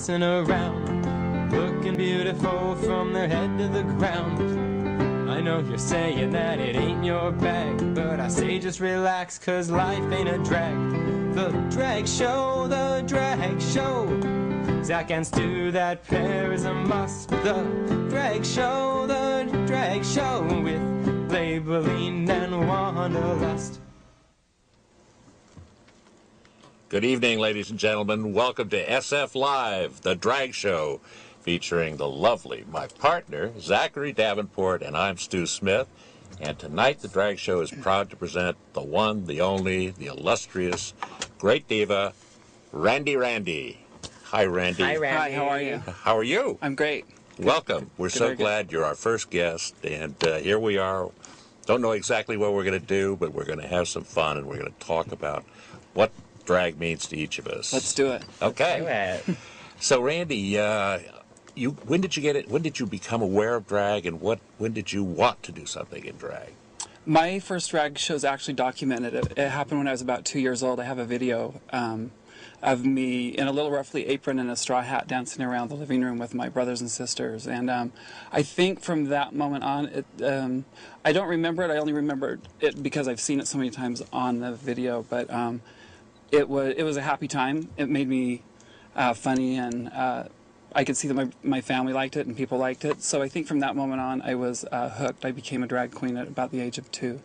dancing around, looking beautiful from their head to the ground. I know you're saying that it ain't your bag, but I say just relax, cause life ain't a drag. The drag show, the drag show. Zach and Stu, that pair is a must. The drag show, with Labeline and Wanderlust. Good evening, ladies and gentlemen. Welcome to SF Live, the drag show, featuring the lovely, my partner, Zachary Davenport, and I'm Stu Smith. And tonight, the drag show is proud to present the one, the only, the illustrious, great diva, Randi. Hi, Randi. Hi, Randy. Hi, how are you? How are you? I'm great. Welcome. We're so very good. glad you're our first guest, and here we are. Don't know exactly what we're going to do, but we're going to have some fun, and we're going to talk about what drag means to each of us. Let's do it. Okay. Do it. So, Randy, when did you get it? When did you become aware of drag, and when did you want to do something in drag? My first drag show is actually documented. It happened when I was about 2 years old. I have a video of me in a little roughly apron and a straw hat dancing around the living room with my brothers and sisters. And I think from that moment on, I don't remember it. I only remember it because I've seen it so many times on the video. But it was a happy time. It made me funny, and I could see that my family liked it and people liked it. So I think from that moment on, I was hooked. I became a drag queen at about the age of 2.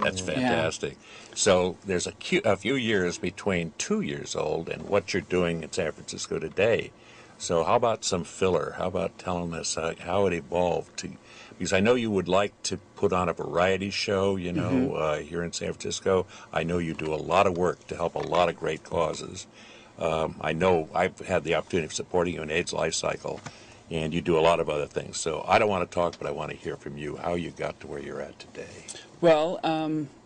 That's fantastic. Yeah. So there's a few years between 2 years old and what you're doing in San Francisco today. So how about some filler? How about telling us how it evolved? Because I know you would like to put on a variety show, you know, here in San Francisco. I know you do a lot of work to help a lot of great causes. I know I've had the opportunity of supporting you in AIDS Life Cycle, and you do a lot of other things. So I don't want to talk, but I want to hear from you how you got to where you're at today. Well,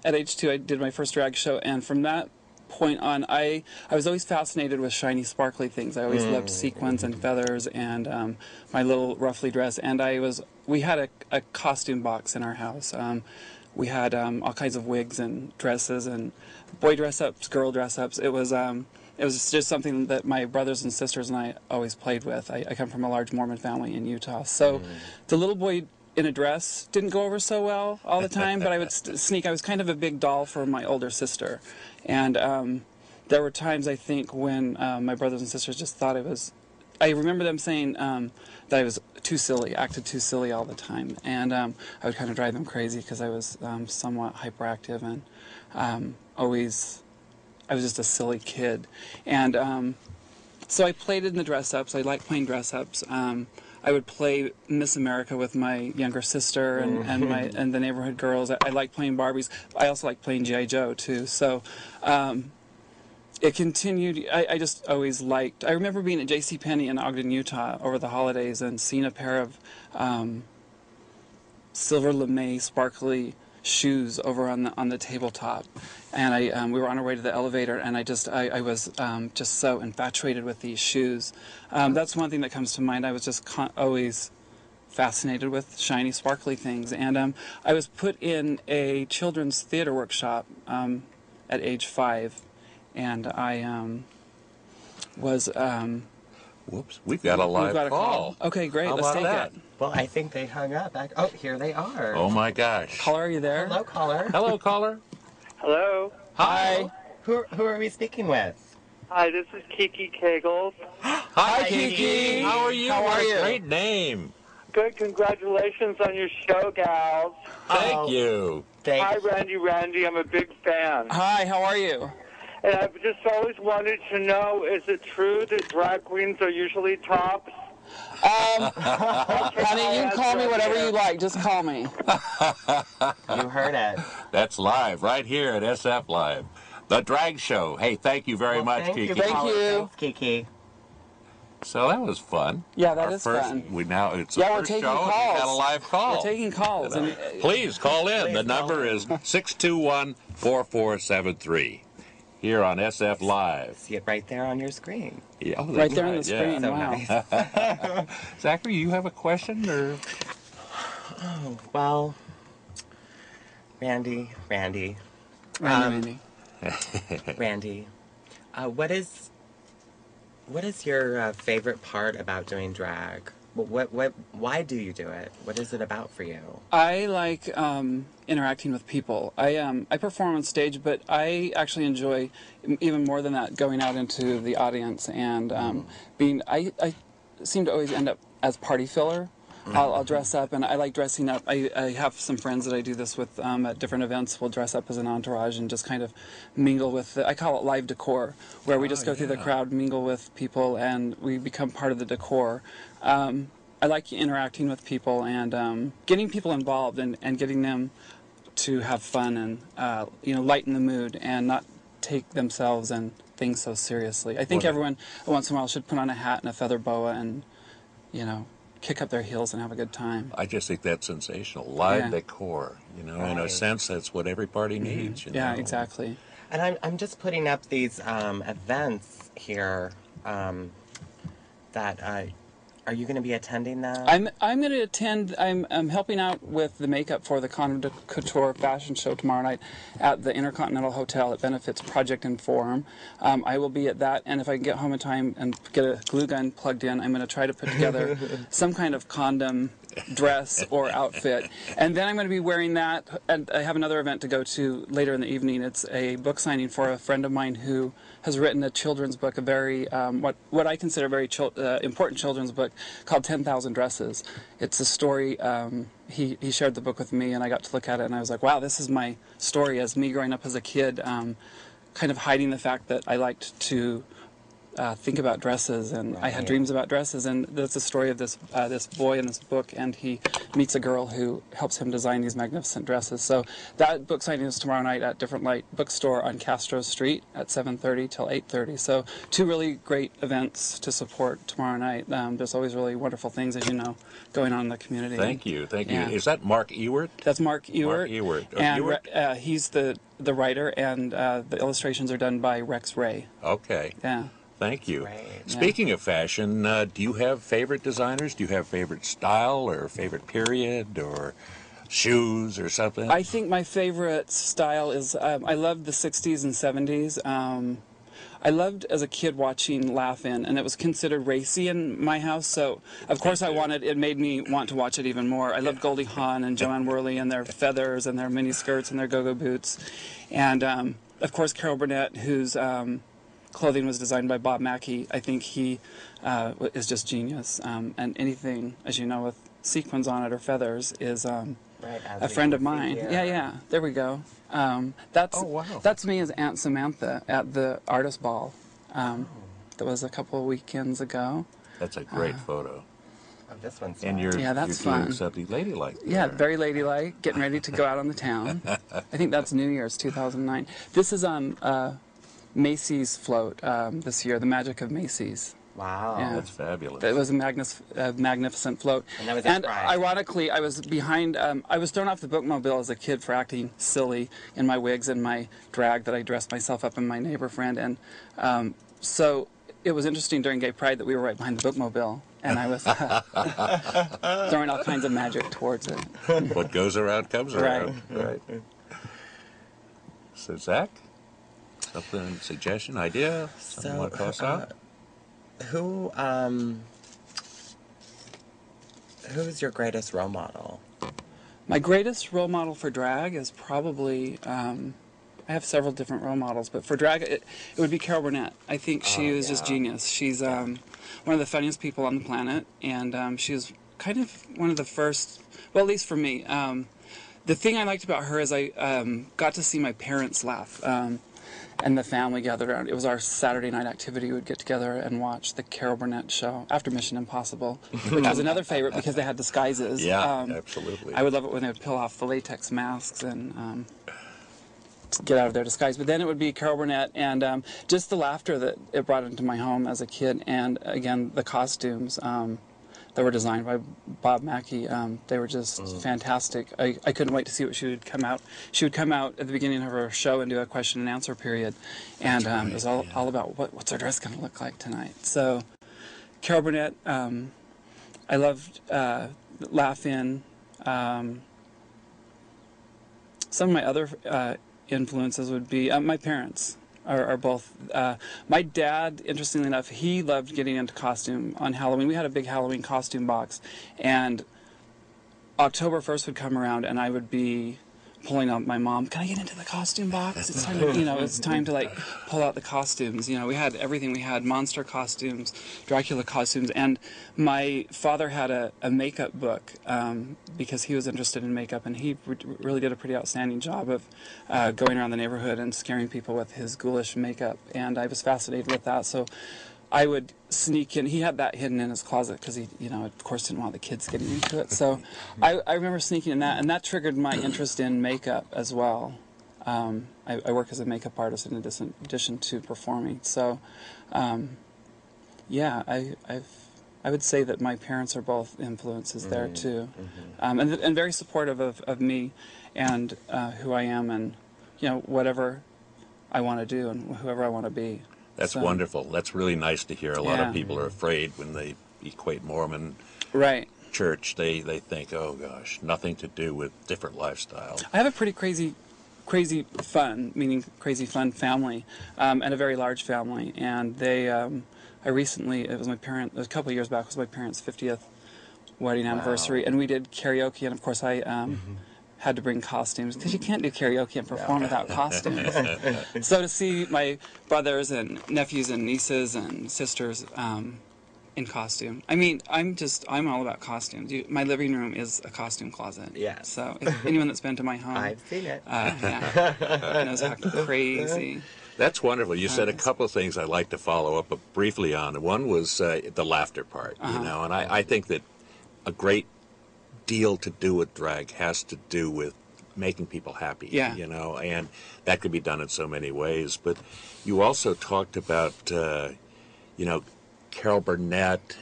at age 2, I did my first drag show, and from that point on, I was always fascinated with shiny, sparkly things. I always loved sequins and feathers and my little ruffly dress. And we had a costume box in our house. We had all kinds of wigs and dresses and boy dress-ups, girl dress-ups. It was just something that my brothers and sisters and I always played with. I come from a large Mormon family in Utah. So the little boy in a dress didn't go over so well all the time, but I would sneak. I was kind of a big doll for my older sister. And there were times, I think, when my brothers and sisters just thought I remember them saying that I was too silly, acted too silly all the time. And I would kind of drive them crazy because I was somewhat hyperactive and I was just a silly kid. And so I played in the dress-ups. I liked playing dress-ups. I would play Miss America with my younger sister and the neighborhood girls. I liked playing Barbies. I also liked playing G.I. Joe, too. So it continued. I just always liked. I remember being at JCPenney in Ogden, Utah over the holidays and seeing a pair of silver lame sparkly shoes over on the tabletop, and we were on our way to the elevator, and I was just so infatuated with these shoes. That's one thing that comes to mind. I was just always fascinated with shiny, sparkly things, and I was put in a children's theater workshop at age 5, and I was. Whoops, we've got a live call. Okay, great. How Let's take that? it. Well, I think they hung up. Oh, here they are. Oh my gosh. Caller, are you there? Hello, caller. Hello, caller. Hello. Hi. Who are we speaking with? Hi, this is Kiki Kegels. Hi, Kiki. How are you? How are you? Great name. Good, congratulations on your show, gals. Thank you. Hi, Randy. I'm a big fan. Hi, how are you? And I've just always wanted to know, is it true that drag queens are usually tops? Honey, you can call me whatever you like. Just call me. You heard it. That's live right here at SF Live, the drag show. Hey, thank you very much, Thank Kiki. you, Thank caller. you. Thanks, Kiki. So that was fun. Yeah, that Our is first, fun. It's the Yeah, we're first taking show, and we calls. got a live call. We're taking calls. And, Please call in. The number is 621-4473 here on SF Live. See it right there on your screen. Yeah, oh, right there on the yeah. screen. So Wow. nice. Zachary, you have a question? Or Well, Randy. Randy. Randy, What is your favorite part about doing drag? Why do you do it? What is it about for you? I like interacting with people. I perform on stage, but I actually enjoy even more than that going out into the audience and being. I seem to always end up as party filler. I'll dress up, and I like dressing up. I have some friends that I do this with at different events. We'll dress up as an entourage and just kind of mingle with I call it live decor, where we just go through the crowd, mingle with people, and we become part of the decor. I like interacting with people and getting people involved and getting them to have fun and lighten the mood and not take themselves and things so seriously. I think everyone once in a while should put on a hat and a feather boa and kick up their heels and have a good time. I just think that's sensational. Live decor, in a sense, that's what every party needs. Yeah, exactly. And I'm just putting up these events here that are you going to be attending that? I'm going to attend. I'm helping out with the makeup for the Conde de Couture fashion show tomorrow night at the Intercontinental Hotel. It benefits Project Inform. I will be at that, and if I can get home in time and get a glue gun plugged in, I'm going to try to put together some kind of condom dress or outfit. And then I'm going to be wearing that, and I have another event to go to later in the evening. It's a book signing for a friend of mine who has written a children's book, a very, what I consider a very important children's book called 10,000 Dresses. It's a story, he shared the book with me, and I got to look at it, and I was like, wow, this is my story as me growing up as a kid, kind of hiding the fact that I liked to think about dresses, and I had dreams about dresses, and that's the story of this boy in this book, and he meets a girl who helps him design these magnificent dresses. So that book signing is tomorrow night at Different Light Bookstore on Castro Street at 7:30 till 8:30. So two really great events to support tomorrow night. There's always really wonderful things, as you know, going on in the community. Thank you. Yeah. Is that Mark Ewert? That's Mark Ewert. Mark Ewert. And Ewert? he's the writer, and the illustrations are done by Rex Ray. Okay. Yeah. Thank you. Right. Speaking of fashion, do you have favorite designers? Do you have favorite style or favorite period or shoes or something? I think my favorite style is, I loved the 60s and 70s. I loved as a kid watching Laugh-In, and it was considered racy in my house, so of course it made me want to watch it even more. I loved Goldie Hawn and Joanne Worley and their feathers and their mini skirts and their go-go boots. And of course Carol Burnett, whose clothing was designed by Bob Mackie. I think he is just genius. And anything, as you know, with sequins on it or feathers is a friend of mine. Yeah. There we go. That's me as Aunt Samantha at the artist ball. That was a couple of weekends ago. That's a great photo. Oh, this one's And fun. you're that's doing fun. something ladylike. Yeah, there. very ladylike, getting ready to go out on the town. I think that's New Year's 2009. This is on Macy's float this year, the Magic of Macy's. Wow. Yeah. That's fabulous. It was a magnificent float. And that was a surprise. Ironically, I was behind, I was thrown off the bookmobile as a kid for acting silly in my wigs and my drag that I dressed myself up in my neighbor friend. And so it was interesting during Gay Pride that we were right behind the bookmobile. And I was throwing all kinds of magic towards it. What goes around comes around. Right. So, Zach? Something, suggestion, idea? Something you want to toss out? Who's your greatest role model? My greatest role model for drag is probably, I have several different role models, but for drag, it would be Carol Burnett. I think she was just genius. She's one of the funniest people on the planet, and she was kind of one of the first, well, at least for me. The thing I liked about her is I got to see my parents laugh. And the family gathered around. It was our Saturday night activity. We would get together and watch the Carol Burnett show after Mission Impossible, which was another favorite because they had disguises. Yeah, absolutely. I would love it when they would peel off the latex masks and get out of their disguise. But then it would be Carol Burnett and just the laughter that it brought into my home as a kid. And again, the costumes that were designed by Bob Mackie. They were just fantastic. I couldn't wait to see what she would come out. She would come out at the beginning of her show and do a question and answer period. And it was all about what's her dress going to look like tonight. So Carol Burnett, I loved Laugh-In. Some of my other influences would be my parents. are both. My dad, interestingly enough, he loved getting into costume on Halloween. We had a big Halloween costume box, and October 1st would come around, and I would be pulling out my mom. Can I get into the costume box? It's time to, it's time to like pull out the costumes. We had everything. We had monster costumes, Dracula costumes, and my father had a makeup book because he was interested in makeup, and he really did a pretty outstanding job of going around the neighborhood and scaring people with his ghoulish makeup, and I was fascinated with that. So I would sneak in. He had that hidden in his closet because he, of course, didn't want the kids getting into it. So I remember sneaking in that, and that triggered my interest in makeup as well. I work as a makeup artist in addition to performing. So, yeah, I would say that my parents are both influences there too, and very supportive of me and who I am, and whatever I want to do and whoever I want to be. That's wonderful. That's really nice to hear. A lot of people are afraid when they equate Mormon church. They think, oh gosh, nothing to do with different lifestyles. I have a pretty crazy fun, meaning crazy fun family, and a very large family. And they, I recently, it was a couple of years back, it was my parents' 50th wedding anniversary, and we did karaoke, and of course I had to bring costumes because you can't do karaoke and perform without costumes. So to see my brothers and nephews and nieces and sisters in costume, I mean, I'm all about costumes. My living room is a costume closet. Yeah. So if anyone that's been to my home, I've seen it. knows how crazy. That's wonderful. You said a couple of things I'd like to follow up briefly on. One was the laughter part, and I think that a great deal to do with drag has to do with making people happy, and that could be done in so many ways. But you also talked about, Carol Burnett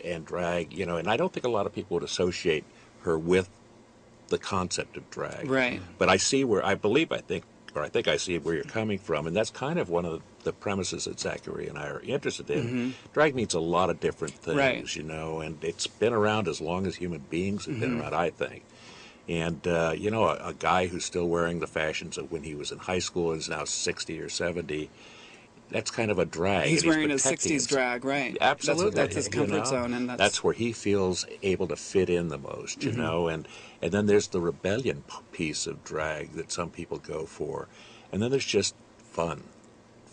and drag, and I don't think a lot of people would associate her with the concept of drag. Right. But I see I think I see where you're coming from, and that's kind of one of the premises that Zachary and I are interested in. Drag means a lot of different things, and it's been around as long as human beings have been around, I think. And, a guy who's still wearing the fashions of when he was in high school and is now 60 or 70, that's kind of a drag. He's wearing a 60s drag, right. Absolutely. That's his comfort zone. And that's where he feels able to fit in the most, and then there's the rebellion piece of drag that some people go for. And then there's just fun,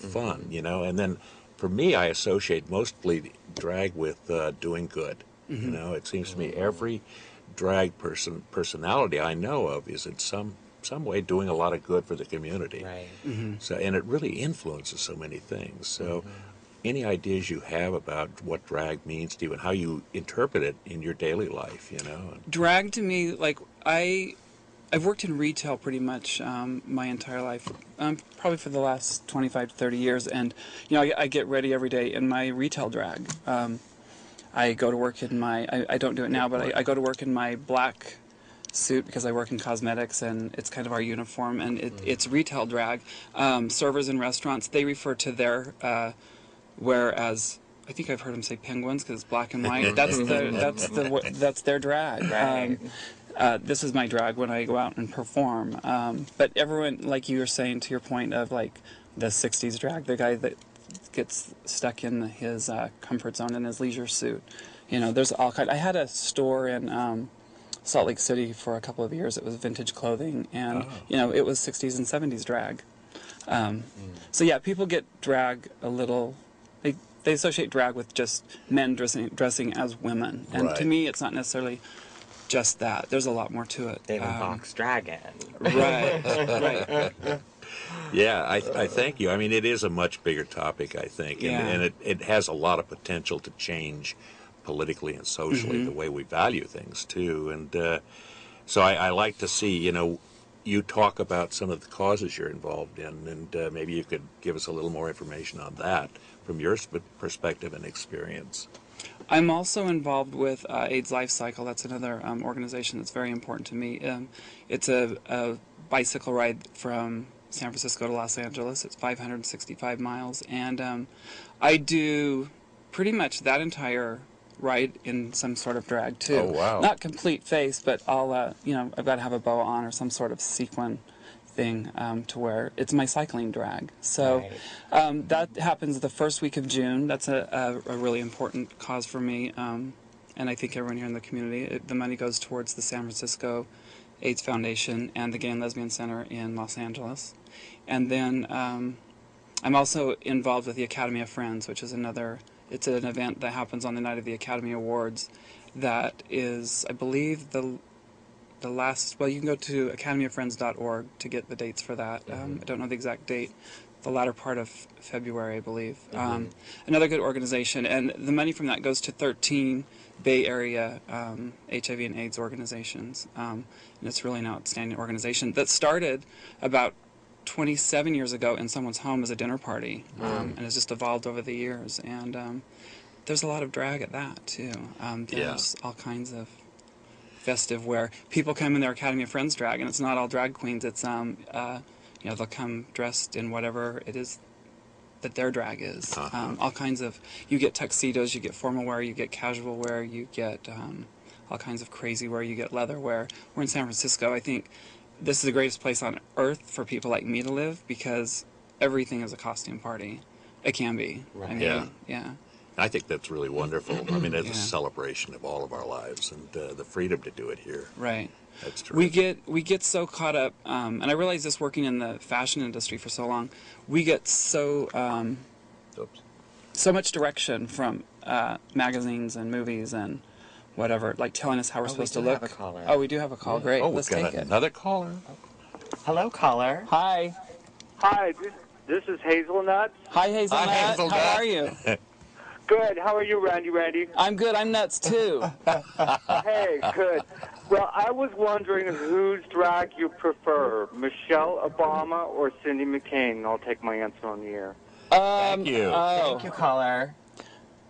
and then for me, I associate mostly drag with doing good. It seems to me every drag personality I know of is in some way doing a lot of good for the community. Right. So, and it really influences so many things. So, any ideas you have about what drag means to you and how you interpret it in your daily life, Drag to me, like, I've worked in retail pretty much my entire life, probably for the last 25 to 30 years, and I get ready every day in my retail drag. I go to work in my, I don't do it now, but I go to work in my black suit because I work in cosmetics, and it's kind of our uniform, and it's retail drag. Servers in restaurants, they refer to their wear as, I think I've heard them say penguins because it's black and white. That's their drag. Right. This is my drag when I go out and perform. But everyone, like you were saying, to your point of like the 60s drag, the guy that gets stuck in his comfort zone in his leisure suit. There's all kind. I had a store in Salt Lake City for a couple of years. It was vintage clothing, and it was 60s and 70s drag. So yeah, people get drag a little. They associate drag with just men dressing as women, and to me, it's not necessarily just that. There's a lot more to it. They have a box dragon. Right. Yeah, I thank you. I mean, it is a much bigger topic, I think, and it has a lot of potential to change politically and socially the way we value things, too. And so I like to see, you talk about some of the causes you're involved in, and maybe you could give us a little more information on that from your perspective and experience. I'm also involved with AIDS Life Cycle. That's another organization that's very important to me. It's a bicycle ride from San Francisco to Los Angeles. It's 565 miles, and I do pretty much that entire ride in some sort of drag too. Oh, wow. Not complete face, but I'll I've got to have a boa on or some sort of sequin thing to where it's my cycling drag. So that happens the first week of June. That's a really important cause for me, and I think everyone here in the community. The money goes towards the San Francisco AIDS Foundation and the Gay and Lesbian Center in Los Angeles. And then I'm also involved with the Academy of Friends, which is it's an event that happens on the night of the Academy Awards that is, I believe, the last, well, you can go to academyoffriends.org to get the dates for that. I don't know the exact date. The latter part of February, I believe. Another good organization, and the money from that goes to 13 Bay Area HIV and AIDS organizations, and it's really an outstanding organization that started about 27 years ago in someone's home as a dinner party, and has just evolved over the years, and there's a lot of drag at that, too. There's all kinds of festive where people come in their Academy of Friends drag, and it's not all drag queens. It's they'll come dressed in whatever it is that their drag is. All kinds of, you get tuxedos, you get formal wear, you get casual wear, you get all kinds of crazy wear, you get leather wear. We're in San Francisco. I think this is the greatest place on earth for people like me to live because everything is a costume party. It can be. Right. I mean, yeah. I think that's really wonderful. I mean, it's a celebration of all of our lives and the freedom to do it here. Right. That's terrific. We get so caught up, and I realize this working in the fashion industry for so long, we get so much direction from magazines and movies and whatever, like telling us how we're supposed to look. We do have a caller. Oh, we do have a call. Great. We've Let's got take it. another caller. Hello, caller. Hi. Hi, this is Hazelnut. Hi, Hazelnut. Hi, Hazelnut. How are you? Good. How are you, Randy? I'm good. I'm nuts, too. Hey, good. Well, I was wondering whose drag you prefer, Michelle Obama or Cindy McCain. I'll take my answer on the air. Thank you. Thank you, caller.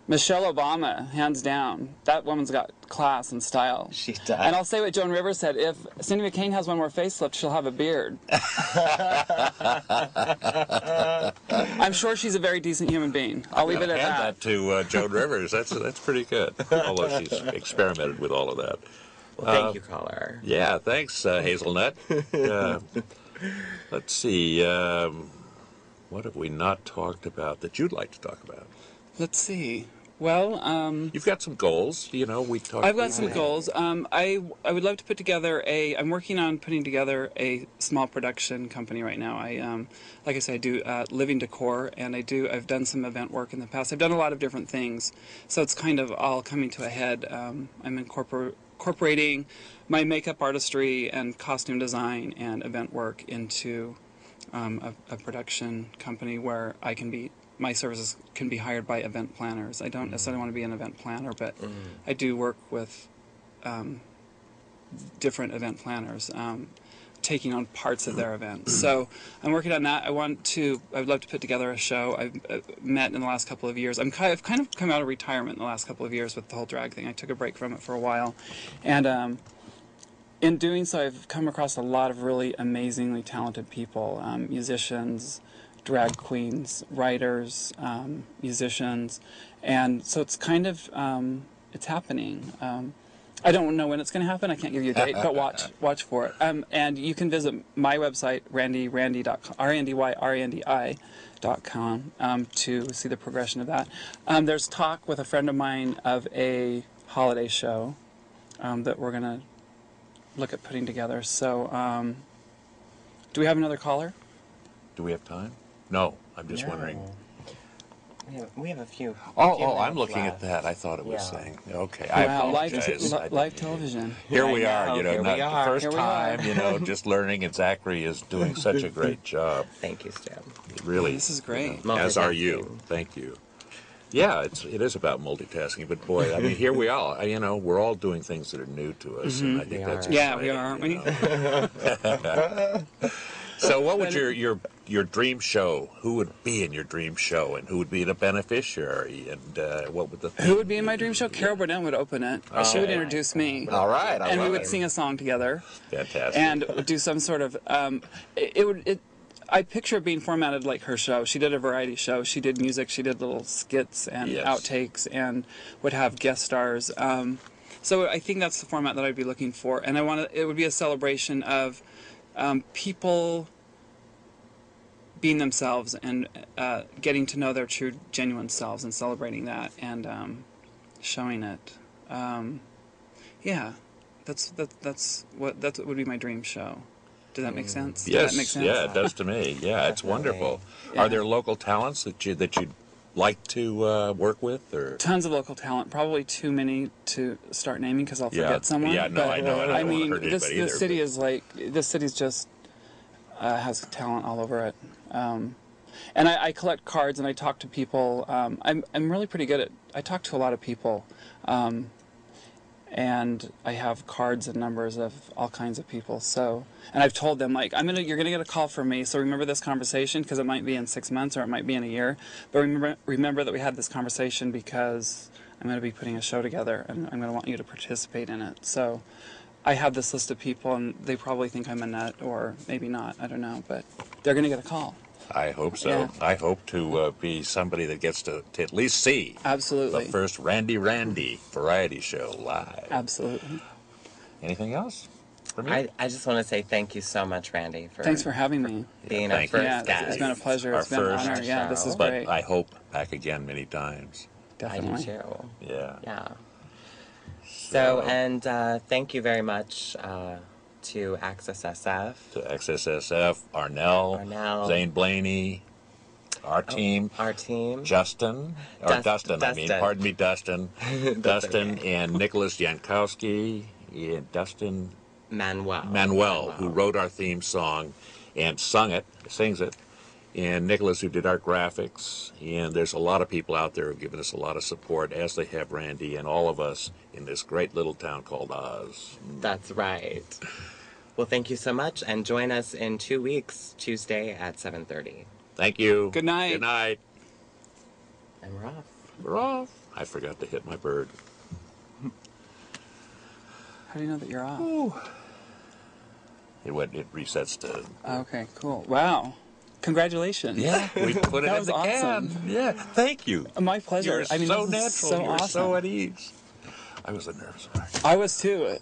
Michelle Obama, hands down. That woman's got class and style. She does. And I'll say what Joan Rivers said, if Cindy McCain has one more facelift, she'll have a beard. I'm sure she's a very decent human being. I'll leave it at Hand that. that to Joan Rivers. That's pretty good, although she's experimented with all of that. Well, thank you, caller. Yeah, thanks, Hazelnut. Let's see. What have we not talked about that you'd like to talk about? Let's see. Well, You've got some goals. You know, we talked. I've got some goals. I would love to put together I'm working on putting together a small production company right now. Like I said, I do living decor, and I've done some event work in the past. I've done a lot of different things, so it's kind of all coming to a head. I'm incorporating my makeup artistry and costume design and event work into a production company where my services can be hired by event planners. I don't necessarily want to be an event planner, but I do work with different event planners, taking on parts of their events. So I'm working on that. I'd love to put together a show. I've met in the last couple of years. I've kind of come out of retirement in the last couple of years with the whole drag thing. I took a break from it for a while. And in doing so, I've come across a lot of really amazingly talented people, musicians, drag queens, writers, musicians, and so it's kind of it's happening. I don't know when it's going to happen. I can't give you a date, but watch for it. And you can visit my website, randy.com, RNDI.com, to see the progression of that. There's talk with a friend of mine of a holiday show that we're going to look at putting together. So, do we have another caller? Do we have time? No, I'm just wondering. We have a few. I'm looking at that. I thought it was saying. Okay, I apologize. Live television. Here we are. You know, Here not we the are. first Here we time. are. You know, just learning, and Zachary is doing such a great job. Thank you, Stan. Really, This is great. as are you. Thank you. Yeah, it is about multitasking, but boy, I mean, here we are. You know, we're all doing things that are new to us, and I think that's Yeah, exciting, we are, aren't we? So, what would your dream show? Who would be in your dream show, and who would be the beneficiary, and what would the Who would be in my dream show? Carol Burnett would open it. She would introduce me. All right, And we would sing a song together. Fantastic. And do some sort of I picture it being formatted like her show. She did a variety show. She did music. She did little skits and outtakes, and would have guest stars. So I think that's the format that I'd be looking for. And it would be a celebration of people being themselves and getting to know their true, genuine selves and celebrating that and showing it. Yeah, that's what would be my dream show. Does that make sense? Does Yes, that make sense? yeah, it does to me. Yeah, it's wonderful. Yeah. Are there local talents that you'd like to work with, or? Tons of local talent. Probably too many to start naming because I'll forget someone. Yeah, no, but, I know. I don't want to hurt this anybody either. city is like this city's just has talent all over it. And I collect cards and I talk to people. I'm really pretty good at. I talk to a lot of people. And I have cards and numbers of all kinds of people. So, and I've told them like, you're gonna get a call from me. So remember this conversation because it might be in 6 months or it might be in a year. But remember that we had this conversation because I'm gonna be putting a show together and I'm gonna want you to participate in it. So, I have this list of people and they probably think I'm a nut or maybe not. I don't know, but they're gonna get a call. I hope so. Yeah. I hope to be somebody that gets to at least see Absolutely. the first Randy variety show live. Absolutely. Anything else from you? I just want to say thank you so much, Randy, for Thanks for having me. being our thank you. first Yeah, guest. it's been a pleasure. Our It's been an first honor. Yeah, this is but great. I hope back again many times. I do Definitely. too. Yeah. Yeah. So, and thank you very much to Access SF. To XSSF, Arnell, Zane Blaney, our team, Justin, Dustin, pardon me, Dustin, Dustin okay. and Nicholas Yankowski, and Dustin Manuel, who wrote our theme song and sings it, and Nicholas, who did our graphics, and there's a lot of people out there who've given us a lot of support, as they have Randy and all of us in this great little town called Oz. That's right. Well, thank you so much, and join us in 2 weeks, Tuesday at 7:30. Thank you. Good night. Good night. And we're off. We're off. I forgot to hit my bird. How do you know that you're off? It resets to... Okay, cool. Wow. Congratulations. Yeah, we put it That in was the awesome. can. Yeah, thank you. My pleasure. You're I mean, so this is natural. so You're awesome. so at ease. I was a nervous wreck. I was too.